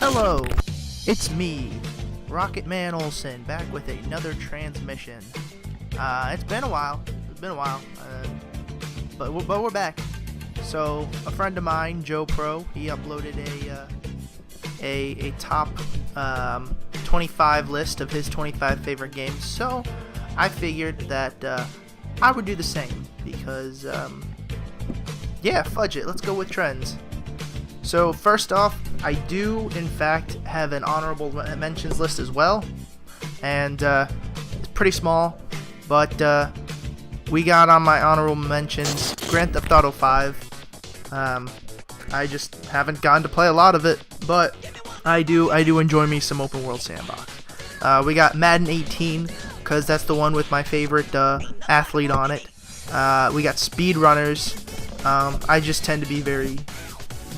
Hello, it's me, Rocket Man Olsen, back with another transmission. It's been a while. But we're back. So a friend of mine, Joe Pro, he uploaded a top 25 list of his 25 favorite games. So I figured that I would do the same because yeah, fudge it. Let's go with trends. So first off, I do in fact have an honorable mentions list as well, and it's pretty small, but we got on my honorable mentions Grand Theft Auto 5. I just haven't gotten to play a lot of it, but I do enjoy me some open world sandbox. We got Madden 18 because that's the one with my favorite athlete on it. We got Speedrunners. I just tend to be very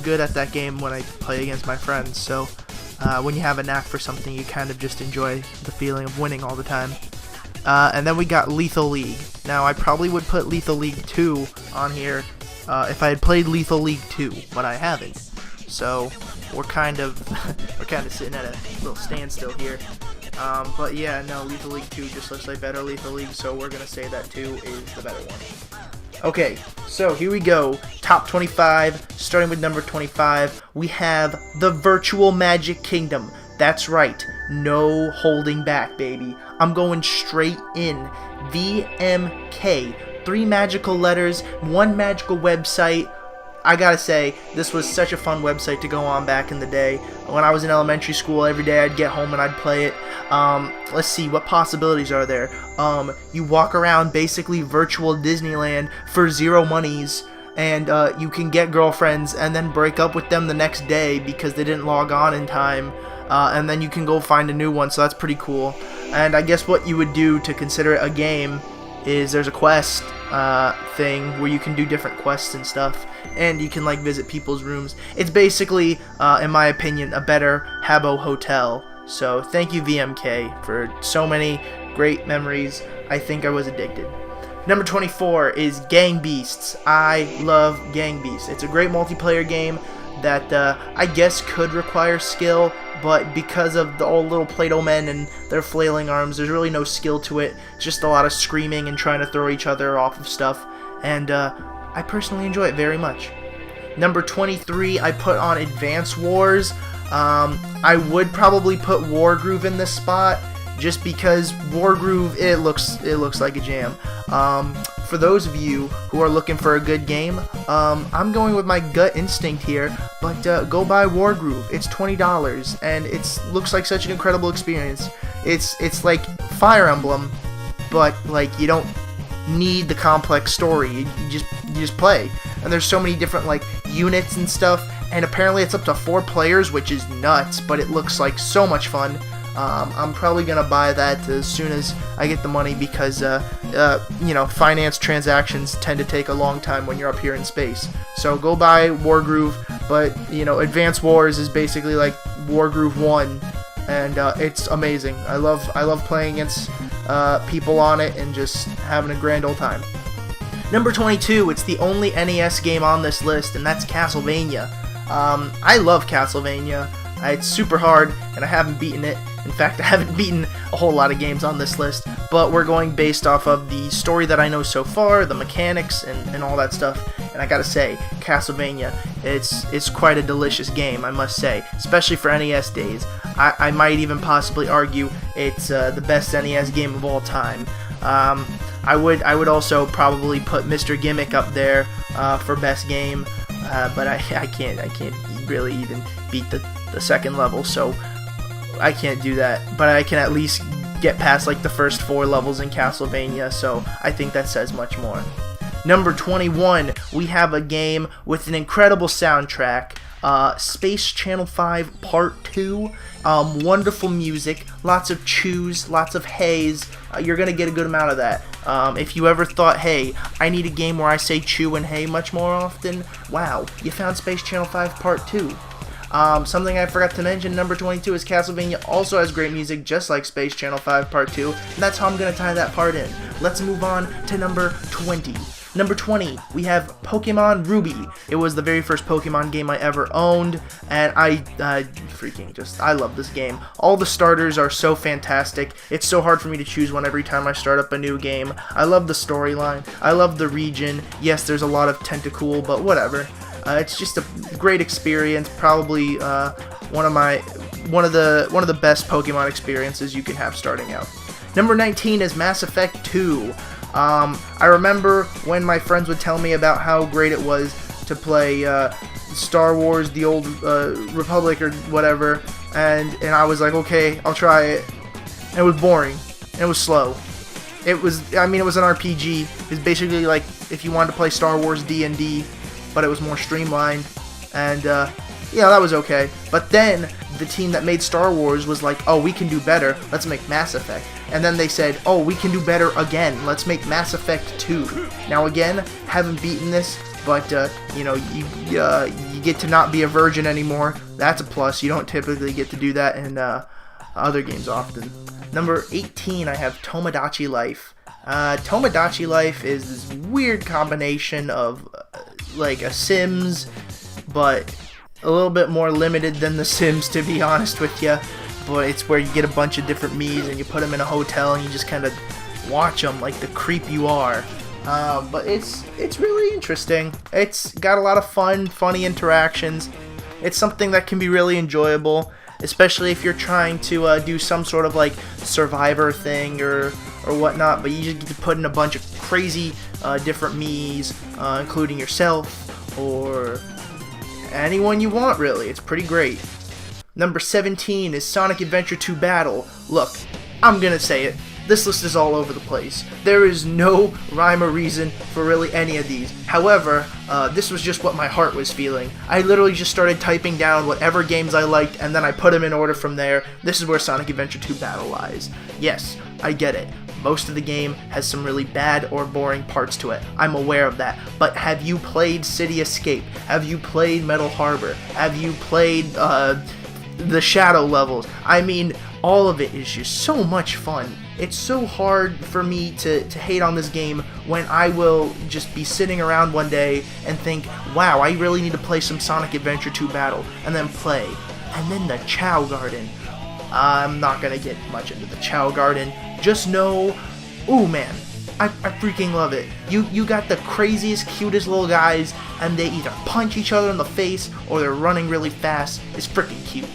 good at that game when I play against my friends, so when you have a knack for something, you kind of just enjoy the feeling of winning all the time. And then we got Lethal League. Now I probably would put Lethal League 2 on here if I had played Lethal League 2, but I haven't, so we're kind of sitting at a little standstill here. But yeah, no, Lethal League 2 just looks like better Lethal League, so we're gonna say that 2 is the better one. Okay, so here we go. Top 25, starting with number 25, we have the Virtual Magic Kingdom. That's right, no holding back, baby. I'm going straight in. VMK, 3 magical letters, 1 magical website. I gotta say, this was such a fun website to go on back in the day. When I was in elementary school, every day I'd get home and I'd play it. Let's see, what possibilities are there? You walk around basically virtual Disneyland for 0 monies, and you can get girlfriends and then break up with them the next day because they didn't log on in time, and then you can go find a new one, so that's pretty cool. And I guess what you would do to consider it a game is there's a quest thing where you can do different quests and stuff, and you can like visit people's rooms. It's basically, in my opinion, a better Habbo Hotel. So thank you VMK for so many great memories. I think I was addicted. Number 24 is Gang Beasts. I love Gang Beasts. It's a great multiplayer game that I guess could require skill, but because of the old little Play-Doh men and their flailing arms, there's really no skill to it. It's just a lot of screaming and trying to throw each other off of stuff, and I personally enjoy it very much. Number 23, I put on Advance Wars. I would probably put Wargroove in this spot, just because Wargroove, it looks like a jam. For those of you who are looking for a good game, I'm going with my gut instinct here, but go buy Wargroove. It's $20, and it looks like such an incredible experience. It's like Fire Emblem, but like you don't need the complex story. You just play, and there's so many different like units and stuff, and apparently it's up to 4 players, which is nuts, but it looks like so much fun. I'm probably gonna buy that as soon as I get the money because you know, finance transactions tend to take a long time when you're up here in space. So go buy Wargroove, but you know, Advance Wars is basically like Wargroove 1, and it's amazing. I love playing against people on it and just having a grand old time. Number 22, it's the only NES game on this list, and that's Castlevania. I love Castlevania. It's super hard, and I haven't beaten it. In fact, I haven't beaten a whole lot of games on this list, but we're going based off of the story that I know so far, the mechanics, and all that stuff. And I gotta say, Castlevania, it's quite a delicious game, I must say, especially for NES days. I might even possibly argue it's the best NES game of all time. I would also probably put Mr. Gimmick up there for best game, but I can't really even beat the second level, so I can't do that. But I can at least get past like the first 4 levels in Castlevania, so I think that says much more. Number 21, we have a game with an incredible soundtrack, Space Channel 5 Part 2. Wonderful music, lots of chews, lots of heys. You're gonna get a good amount of that. If you ever thought, hey, I need a game where I say chew and hey much more often, wow, you found Space Channel 5 Part 2. Something I forgot to mention, number 22 is Castlevania also has great music, just like Space Channel 5 Part 2, and that's how I'm going to tie that part in. Let's move on to number 20. Number 20, we have Pokemon Ruby. It was the very first Pokemon game I ever owned, and I love this game. All the starters are so fantastic. It's so hard for me to choose one every time I start up a new game. I love the storyline. I love the region. Yes, there's a lot of Tentacool, but whatever. It's just a great experience. Probably one of the best Pokemon experiences you can have starting out. Number 19 is Mass Effect 2. I remember when my friends would tell me about how great it was to play Star Wars, the Old Republic or whatever, and I was like, okay, I'll try it. And it was boring. And it was slow. It was an RPG. It's basically like if you wanted to play Star Wars D&D, but it was more streamlined. And yeah, that was okay. But then the team that made Star Wars was like, oh, we can do better. Let's make Mass Effect. And then they said, oh, we can do better again. Let's make Mass Effect 2. Now again, haven't beaten this, but you know, you get to not be a virgin anymore. That's a plus. You don't typically get to do that in other games often. Number 18, I have Tomodachi Life. Tomodachi Life is this weird combination of like a Sims, but a little bit more limited than the Sims, to be honest with you. But it's where you get a bunch of different Miis and you put them in a hotel and you just kind of watch them like the creep you are. But it's really interesting. It's got a lot of funny interactions. It's something that can be really enjoyable, especially if you're trying to do some sort of like survivor thing or whatnot. But you just get to put in a bunch of crazy different Miis, including yourself or anyone you want, really. It's pretty great. Number 17 is Sonic Adventure 2 Battle. Look, I'm gonna say it. This list is all over the place. There is no rhyme or reason for really any of these. However, this was just what my heart was feeling. I literally just started typing down whatever games I liked, and then I put them in order from there. This is where Sonic Adventure 2 Battle lies. Yes, I get it. Most of the game has some really bad or boring parts to it. I'm aware of that. But have you played City Escape? Have you played Metal Harbor? Have you played the Shadow levels? I mean, all of it is just so much fun. It's so hard for me to hate on this game when I will just be sitting around one day and think, wow, I really need to play some Sonic Adventure 2 Battle, and then play. And then the Chow Garden. I'm not gonna get much into the Chow Garden. Just know, ooh man, I freaking love it. You got the craziest, cutest little guys, and they either punch each other in the face or they're running really fast. It's freaking cute.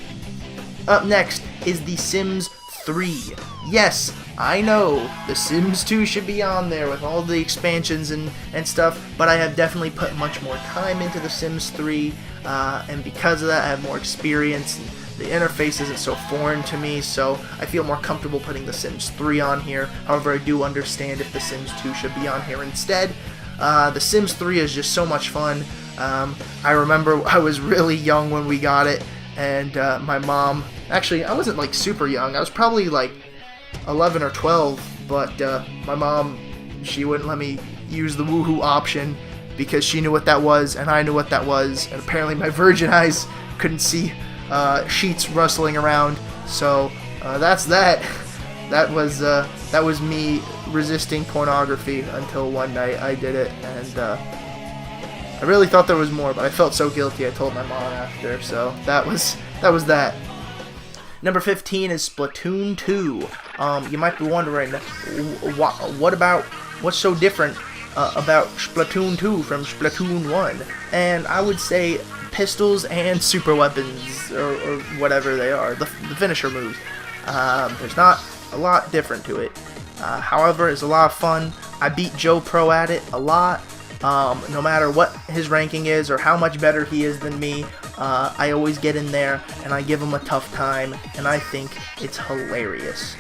Up next is The Sims 3. Yes, I know, The Sims 2 should be on there with all the expansions and stuff, but I have definitely put much more time into The Sims 3, and because of that I have more experience. The interface isn't so foreign to me, so I feel more comfortable putting The Sims 3 on here. However, I do understand if The Sims 2 should be on here instead. The Sims 3 is just so much fun. I remember I was really young when we got it, and my mom, actually I wasn't like super young, I was probably like 11 or 12, but my mom, she wouldn't let me use the woohoo option because she knew what that was and I knew what that was, and apparently my virgin eyes couldn't see sheets rustling around. So that's that. That was me resisting pornography until one night I did it, and I really thought there was more, but I felt so guilty I told my mom after. So that was that. Number 15 is Splatoon 2. You might be wondering, what's so different about Splatoon 2 from Splatoon 1? And I would say pistols and super weapons, or whatever they are, the finisher moves. There's not a lot different to it. However, it's a lot of fun. I beat Joe Pro at it a lot. No matter what his ranking is or how much better he is than me, I always get in there and I give him a tough time, and I think it's hilarious.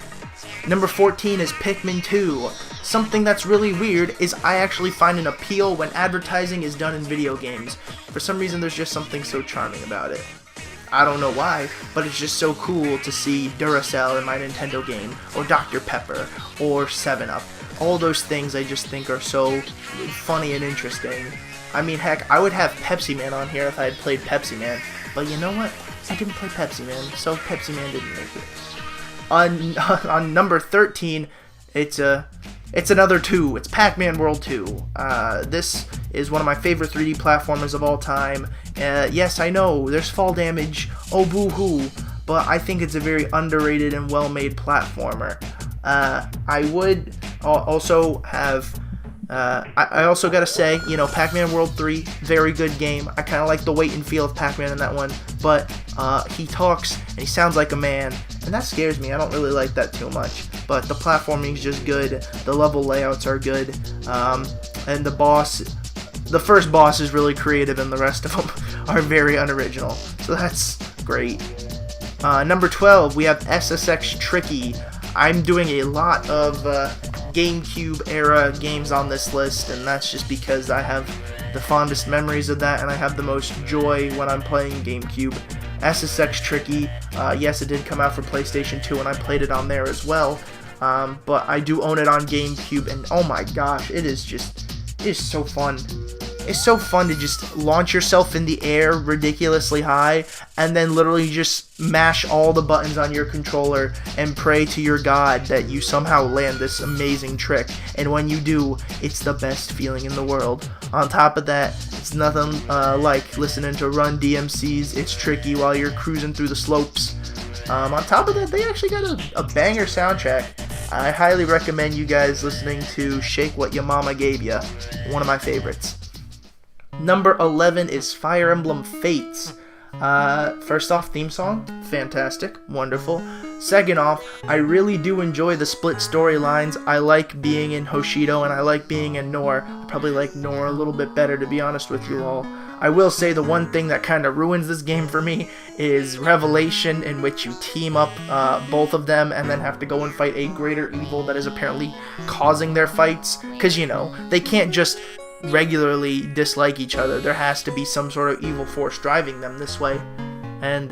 Number 14 is Pikmin 2. Something that's really weird is I actually find an appeal when advertising is done in video games. For some reason, there's just something so charming about it. I don't know why, but it's just so cool to see Duracell in my Nintendo game, or Dr. Pepper, or 7-Up. All those things I just think are so funny and interesting. I mean, heck, I would have Pepsi Man on here if I had played Pepsi Man, but you know what? I didn't play Pepsi Man, so Pepsi Man didn't make it. On number 13, it's It's another 2. It's PacMan World 2. This is one of my favorite 3D platformers of all time. Yes, I know, there's fall damage, oh boo-hoo, but I think it's a very underrated and well-made platformer. I would also have... I also gotta say, you know, PacMan World 3, very good game. I kind of like the weight and feel of Pac-Man in that one, but he talks and he sounds like a man, and that scares me. I don't really like that too much, but the platforming is just good, the level layouts are good, and the first boss is really creative, and the rest of them are very unoriginal, so that's great. Number 12, we have SSX Tricky. I'm doing a lot of GameCube era games on this list, and that's just because I have the fondest memories of that, and I have the most joy when I'm playing GameCube. SSX Tricky, yes, it did come out for PlayStation 2, and I played it on there as well, but I do own it on GameCube, and oh my gosh, it is so fun. It's so fun to just launch yourself in the air ridiculously high and then literally just mash all the buttons on your controller and pray to your god that you somehow land this amazing trick. And when you do, it's the best feeling in the world. On top of that, it's nothing like listening to Run DMC's It's Tricky while you're cruising through the slopes. On top of that, they actually got a banger soundtrack. I highly recommend you guys listening to Shake What Your Mama Gave Ya, one of my favorites. Number 11 is Fire Emblem Fates. First off, theme song, fantastic, wonderful. Second off, I really do enjoy the split storylines. I like being in Hoshido and I like being in Nor. I probably like Nor a little bit better, to be honest with you all. I will say the one thing that kind of ruins this game for me is Revelation, in which you team up both of them and then have to go and fight a greater evil that is apparently causing their fights. Because, you know, they can't just regularly dislike each other. There has to be some sort of evil force driving them this way, and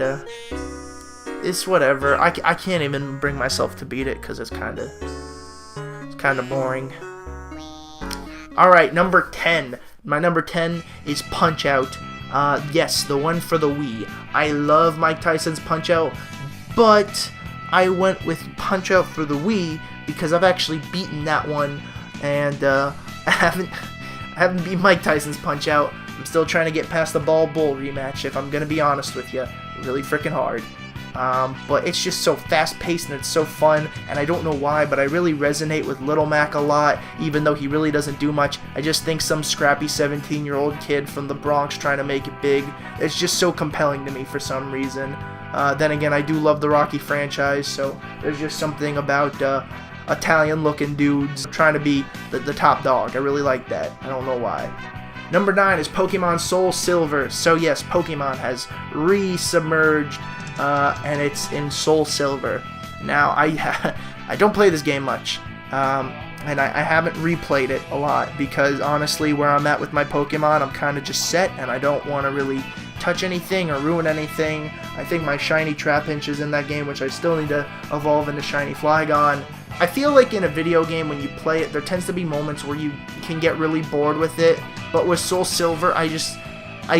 it's whatever. I can't even bring myself to beat it because it's kind of boring. Alright, number 10. My number 10 is Punch-Out. Yes, the one for the Wii. I love Mike Tyson's Punch-Out, but I went with Punch-Out for the Wii because I've actually beaten that one, and I haven't beat Mike Tyson's Punch-Out. I'm still trying to get past the Ball Bull rematch, if I'm going to be honest with you. Really freaking hard. But it's just so fast-paced and it's so fun, and I don't know why, but I really resonate with Little Mac a lot, even though he really doesn't do much. I just think some scrappy 17-year-old kid from the Bronx trying to make it big. It's just so compelling to me for some reason. Then again, I do love the Rocky franchise, so there's just something about Italian-looking dudes trying to be the top dog. I really like that. I don't know why. Number 9 is Pokemon Soul Silver. So yes, Pokemon has re-submerged, and it's in Soul Silver. Now, I don't play this game much, and I haven't replayed it a lot, because honestly, where I'm at with my Pokemon, I'm kind of just set, and I don't want to really touch anything or ruin anything. I think my Shiny Trapinch is in that game, which I still need to evolve into Shiny Flygon. I feel like in a video game, when you play it, there tends to be moments where you can get really bored with it, but with Soul Silver, I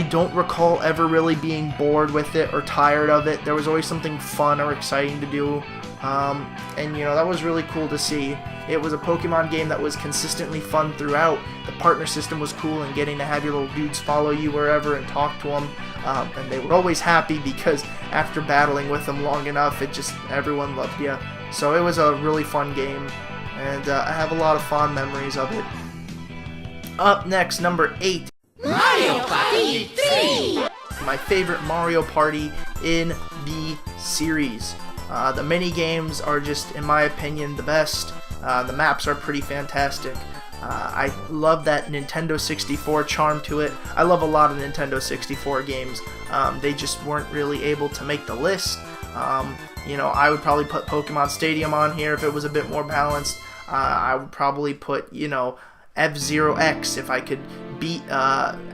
don't recall ever really being bored with it or tired of it. There was always something fun or exciting to do, and you know, that was really cool to see. It was a Pokemon game that was consistently fun throughout. The partner system was cool, and getting to have your little dudes follow you wherever and talk to them, and they were always happy because after battling with them long enough, everyone loved you. So it was a really fun game, and I have a lot of fond memories of it. Up next, number 8. Mario Party 3! My favorite Mario Party in the series. The mini games are just, in my opinion, the best. The maps are pretty fantastic. I love that Nintendo 64 charm to it. I love a lot of Nintendo 64 games. They just weren't really able to make the list. You know, I would probably put Pokemon Stadium on here if it was a bit more balanced. I would probably put, you know, F-Zero X if I could beat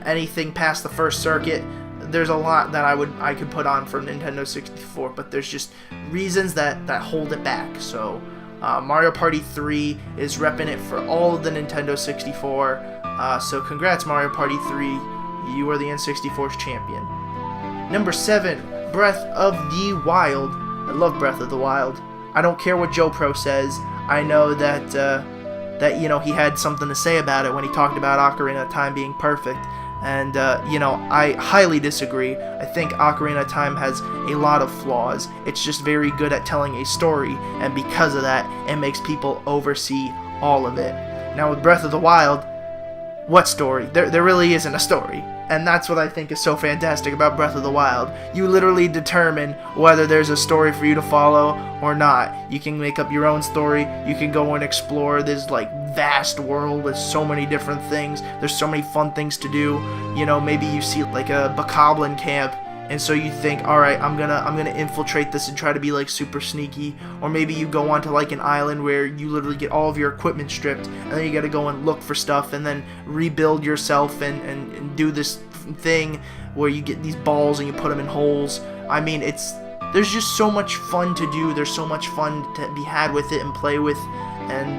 anything past the first circuit. There's a lot that I could put on for Nintendo 64, but there's just reasons that hold it back. So Mario Party 3 is repping it for all of the Nintendo 64. So congrats, Mario Party 3. You are the N64's champion. Number 7, Breath of the Wild. I love Breath of the Wild. I don't care what Joe Pro says. I know that that, you know, he had something to say about it when he talked about Ocarina of Time being perfect. And, you know, I highly disagree. I think Ocarina of Time has a lot of flaws. It's just very good at telling a story, and because of that, it makes people oversee all of it. Now, with Breath of the Wild, what story? There really isn't a story. And that's what I think is so fantastic about Breath of the Wild. You literally determine whether there's a story for you to follow or not. You can make up your own story. You can go and explore this like vast world with so many different things. There's so many fun things to do. You know, maybe you see like a bokoblin camp, and so you think, all right, I'm gonna infiltrate this and try to be like super sneaky. Or maybe you go onto like an island where you literally get all of your equipment stripped, and then you gotta go and look for stuff and then rebuild yourself and do this thing where you get these balls and you put them in holes. I mean, there's just so much fun to do. There's so much fun to be had with it and play with. And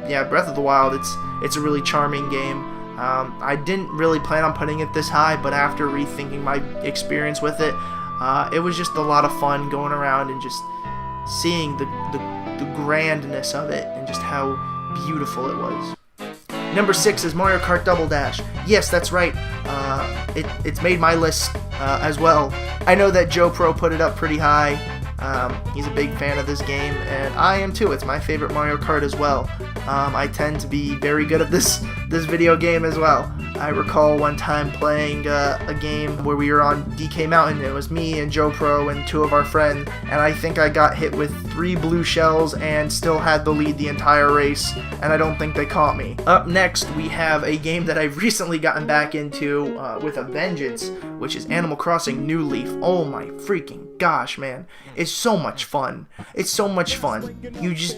yeah, Breath of the Wild, it's a really charming game. I didn't really plan on putting it this high, but after rethinking my experience with it, it was just a lot of fun going around and just seeing the grandness of it and just how beautiful it was. Number 6 is Mario Kart Double Dash. Yes, that's right. It's made my list as well. I know that Joe Pro put it up pretty high. He's a big fan of this game, and I am too. It's my favorite Mario Kart as well. I tend to be very good at this video game as well. I recall one time playing a game where we were on DK Mountain. It was me and Joe Pro and 2 of our friends, and I think I got hit with 3 blue shells and still had the lead the entire race, and I don't think they caught me. Up next, we have a game that I've recently gotten back into with a vengeance, which is Animal Crossing New Leaf. Oh my freaking gosh, man. It's so much fun. It's so much fun. You just,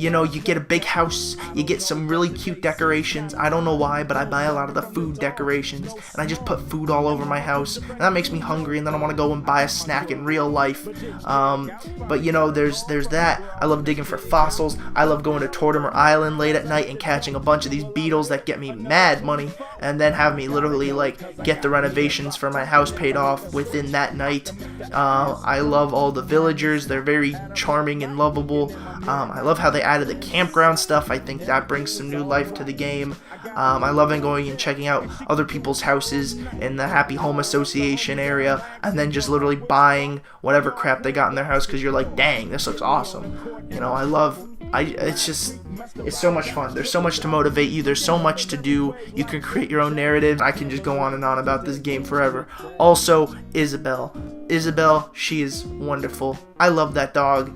you know, you get a big house, you get some really cute decorations. I don't know why, but I buy a lot of the food decorations, and I just put food all over my house, and that makes me hungry, and then I want to go and buy a snack in real life. But you know, there's that. I love digging for fossils. I love going to Tortimer Island late at night and catching a bunch of these beetles that get me mad money, and then have me literally like get the renovations for my house paid off within that night. I love all the villagers. They're very charming and lovable. I love how they added the campground stuff. I think that brings some new life to the game. I love going and checking out other people's houses in the Happy Home Association area, and then just literally buying whatever crap they got in their house because you're like, dang, this looks awesome. You know, it's so much fun. There's so much to motivate you. There's so much to do. You can create your own narrative. I can just go on and on about this game forever. Also, Isabelle, she is wonderful. I love that dog.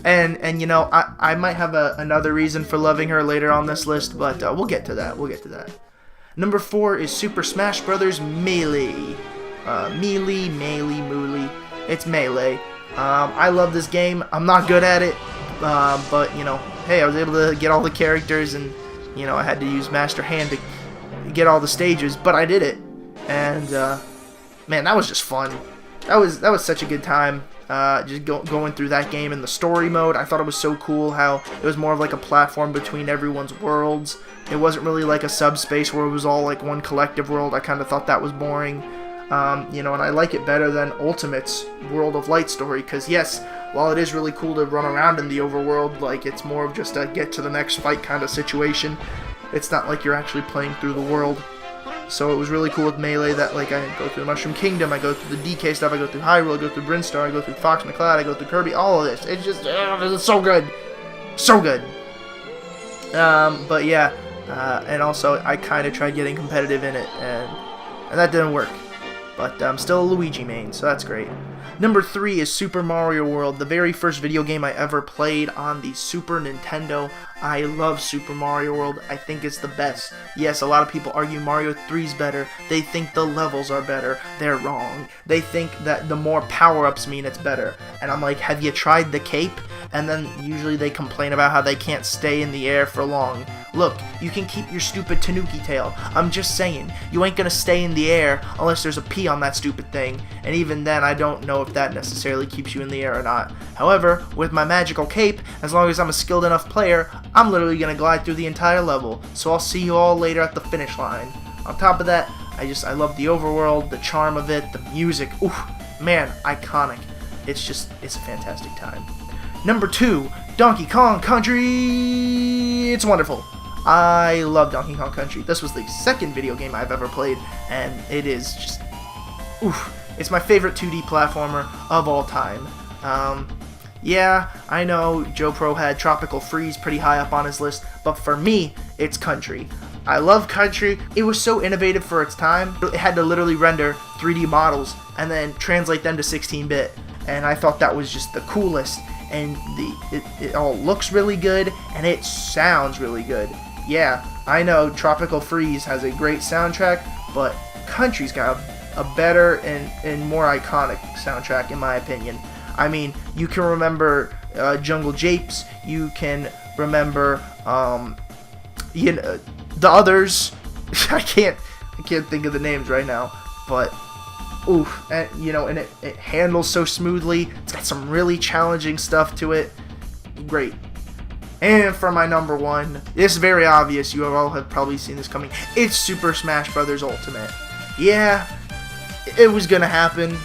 And you know, I might have another reason for loving her later on this list, but we'll get to that. Number 4 is Super Smash Bros. Melee. Melee. It's Melee. I love this game. I'm not good at it, but you know, hey, I was able to get all the characters, and you know, I had to use Master Hand to get all the stages, but I did it. And man, that was just fun. That was such a good time. Just going through that game in the story mode. I thought it was so cool how it was more of like a platform between everyone's worlds. It wasn't really like a subspace where it was all like one collective world. I kind of thought that was boring. You know, and I like it better than Ultimate's World of Light story, because yes, while it is really cool to run around in the overworld, like it's more of just a get to the next fight kind of situation. It's not like you're actually playing through the world. So it was really cool with Melee that like I go through the Mushroom Kingdom, I go through the DK stuff, I go through Hyrule, I go through Brinstar, I go through Fox McCloud, I go through Kirby, all of this. It's just, it's so good. So good. But yeah, and also I kind of tried getting competitive in it, and that didn't work. But I'm still a Luigi main, so that's great. Number 3 is Super Mario World, the very first video game I ever played on the Super Nintendo. I love Super Mario World. I think it's the best. Yes, a lot of people argue Mario 3's better. They think the levels are better. They're wrong. They think that the more power-ups mean it's better. And I'm like, have you tried the cape? And then usually they complain about how they can't stay in the air for long. Look, you can keep your stupid Tanuki tail. I'm just saying, you ain't gonna stay in the air unless there's a P on that stupid thing. And even then, I don't know if that necessarily keeps you in the air or not. However, with my magical cape, as long as I'm a skilled enough player, I'm literally gonna glide through the entire level. So I'll see you all later at the finish line. On top of that, I love the overworld, the charm of it, the music. Oof, man, iconic. It's a fantastic time. Number 2, Donkey Kong Country it's wonderful. I love Donkey Kong Country. This was the second video game I've ever played, and it is just, oof. It's my favorite 2D platformer of all time. Yeah, I know Joe Pro had Tropical Freeze pretty high up on his list, but for me, it's Country. I love Country. It was so innovative for its time. It had to literally render 3D models and then translate them to 16-bit, and I thought that was just the coolest. And it all looks really good, and it sounds really good. Yeah, I know Tropical Freeze has a great soundtrack, but Country's got a better and more iconic soundtrack, in my opinion. I mean, you can remember Jungle Japes, you can remember you know, the others. I can't think of the names right now, but oof, and you know, and it handles so smoothly. It's got some really challenging stuff to it. Great. And for my number one, it's very obvious, you all have probably seen this coming. It's Super Smash Bros. Ultimate. Yeah, it was gonna happen.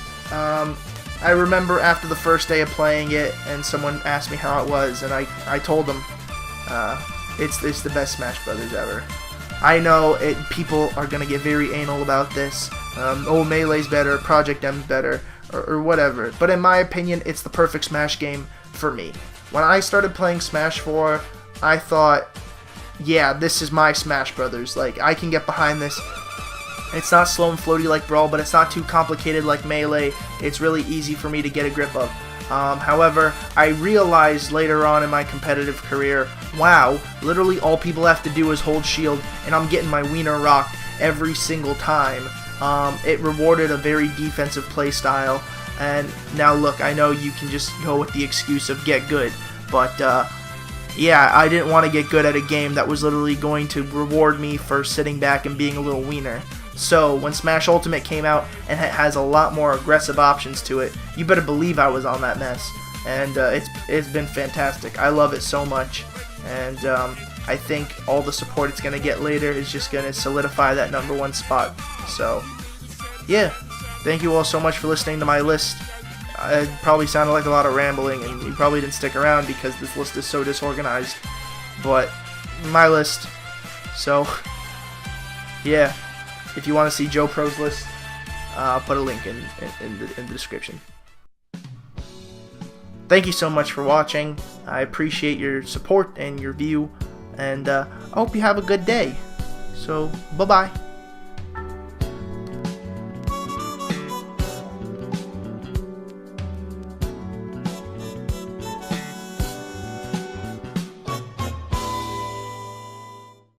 I remember after the first day of playing it, and someone asked me how it was, and I told them it's the best Smash Brothers ever. I know people are gonna get very anal about this. Oh, Melee's better, Project M's better, or whatever. But in my opinion, it's the perfect Smash game for me. When I started playing Smash 4, I thought, yeah, this is my Smash Brothers. Like, I can get behind this. It's not slow and floaty like Brawl, but it's not too complicated like Melee. It's really easy for me to get a grip of. However, I realized later on in my competitive career, wow, literally all people have to do is hold shield, and I'm getting my wiener rocked every single time. It rewarded a very defensive play style, and now look, I know you can just go with the excuse of get good, but yeah, I didn't want to get good at a game that was literally going to reward me for sitting back and being a little wiener. So when Smash Ultimate came out and it has a lot more aggressive options to it, you better believe I was on that mess. And it's been fantastic. I love it so much, and I think all the support it's gonna get later is just gonna solidify that #1 spot. So yeah, thank you all so much for listening to my list. It probably sounded like a lot of rambling, and you probably didn't stick around because this list is so disorganized. But my list. So yeah. If you want to see Joe Pro's list, put a link in the description. Thank you so much for watching. I appreciate your support and your view, and I hope you have a good day. So, bye-bye.